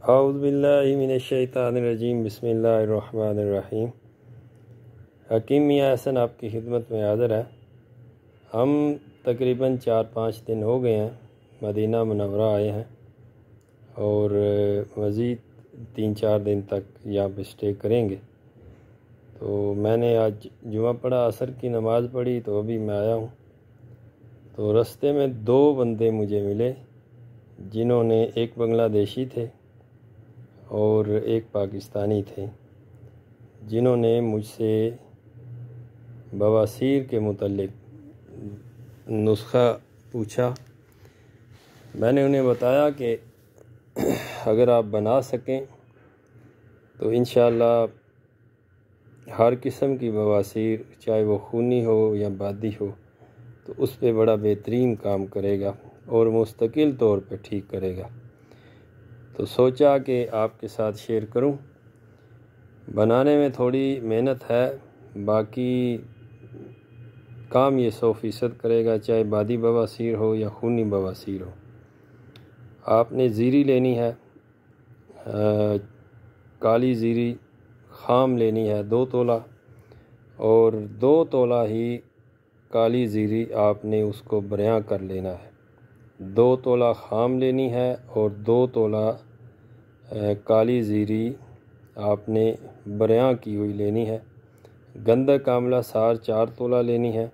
اعوذ باللہ من الشیطان الرجیم، بسم اللہ الرحمن الرحیم۔ حکیم میاں حسن آپ کی خدمت میں حاضر ہے۔ ہم تقریباً 4-5 دن ہو گئے ہیں مدینہ منورہ آئے ہیں، اور مزید 3-4 دن تک یہاں پہ اسٹے کریں گے۔ تو میں نے آج جمعہ پڑھا، عصر کی نماز پڑھی، تو ابھی میں آیا ہوں۔ تو رستے میں 2 بندے مجھے ملے، جنہوں نے ایک بنگلہ دیشی تھے اور ایک پاکستانی تھے، جنہوں نے مجھ سے بواسیر کے متعلق نسخہ پوچھا۔ میں نے انہیں بتایا کہ اگر آپ بنا سکیں تو انشاءاللہ ہر قسم کی بواسیر، چاہے وہ خونی ہو یا بادی ہو، تو اس پہ بڑا بہترین کام کرے گا اور مستقل طور پہ ٹھیک کرے گا۔ تو سوچا کہ آپ کے ساتھ شیئر کروں۔ بنانے میں تھوڑی محنت ہے، باقی کام یہ 100% کرے گا، چاہے بادی بواسیر ہو یا خونی بواسیر ہو۔ آپ نے زیری لینی ہے، کالی زیری خام لینی ہے 2 تولہ، اور 2 تولہ ہی کالی زیری آپ نے اس کو بریاں کر لینا ہے۔ 2 تولہ خام لینی ہے اور 2 تولہ کالی زیری آپ نے بریاں کی ہوئی لینی ہے۔ گندک آملہ سار 4 تولہ لینی ہے،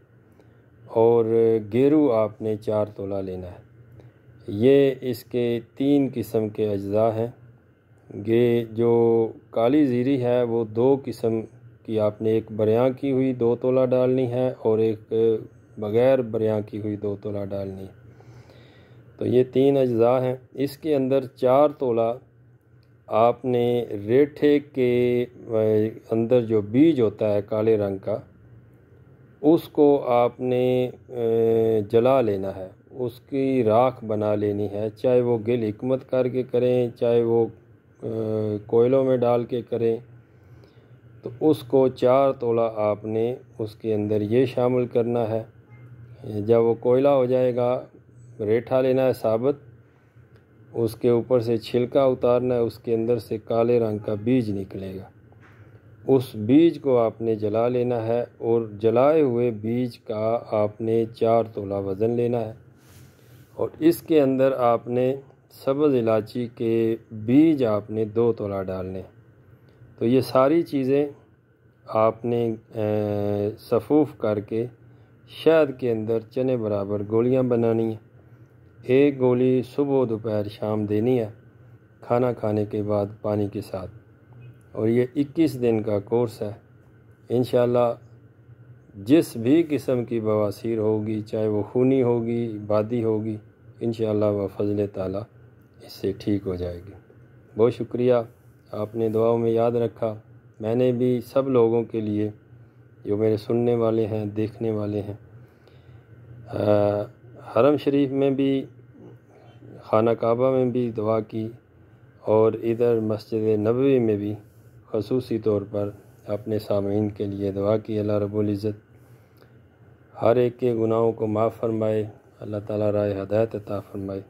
اور گیرو آپ نے 4 تولہ لینا ہے۔ یہ اس کے 3 قسم کے اجزاء ہیں۔ یہ جو کالی زیری ہے وہ 2 قسم کی آپ نے، ایک بریاں کی ہوئی 2 تولہ ڈالنی ہے اور ایک بغیر بریاں کی ہوئی 2 تولہ ڈالنی ہے۔ تو یہ 3 اجزاء ہیں۔ اس کے اندر 4 تولہ آپ نے ریٹھے کے اندر جو بیج ہوتا ہے کالے رنگ کا، اس کو آپ نے جلا لینا ہے، اس کی راکھ بنا لینی ہے، چاہے وہ گل حکمت کر کے کریں، چاہے وہ کوئلوں میں ڈال کے کریں۔ تو اس کو 4 تولہ آپ نے اس کے اندر یہ شامل کرنا ہے۔ جب وہ کوئلہ ہو جائے گا، ریٹھا لینا ہے ثابت، اس کے اوپر سے چھلکا اتارنا ہے، اس کے اندر سے کالے رنگ کا بیج نکلے گا۔ اس بیج کو آپ نے جلا لینا ہے، اور جلائے ہوئے بیج کا آپ نے 4 تولہ وزن لینا ہے، اور اس کے اندر آپ نے سبز الائچی کے بیج آپ نے 2 تولہ ڈالنے۔ تو یہ ساری چیزیں آپ نے صفوف کر کے شہد کے اندر چنے برابر گولیاں بنانی ہیں۔ 1 گولی صبح دوپہر شام دینی ہے، کھانا کھانے کے بعد پانی کے ساتھ، اور یہ 21 دن کا کورس ہے۔ انشاءاللہ جس بھی قسم کی بواسیر ہوگی، چاہے وہ خونی ہوگی بادی ہوگی، انشاءاللہ وہ فضل تعالیٰ اس سے ٹھیک ہو جائے گی۔ بہت شکریہ، آپ نے دعاؤں میں یاد رکھا۔ میں نے بھی سب لوگوں کے لیے جو میرے سننے والے ہیں، دیکھنے والے ہیں، حرم شریف میں بھی، خانہ کعبہ میں بھی دعا کی، اور ادھر مسجد نبوی میں بھی خصوصی طور پر اپنے سامعین کے لیے دعا کی۔ اللہ رب العزت ہر ایک کے گناہوں کو معاف فرمائے، اللہ تعالیٰ راہ ہدایت عطا فرمائے۔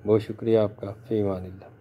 بہت شکریہ آپ کا، فی امان اللہ۔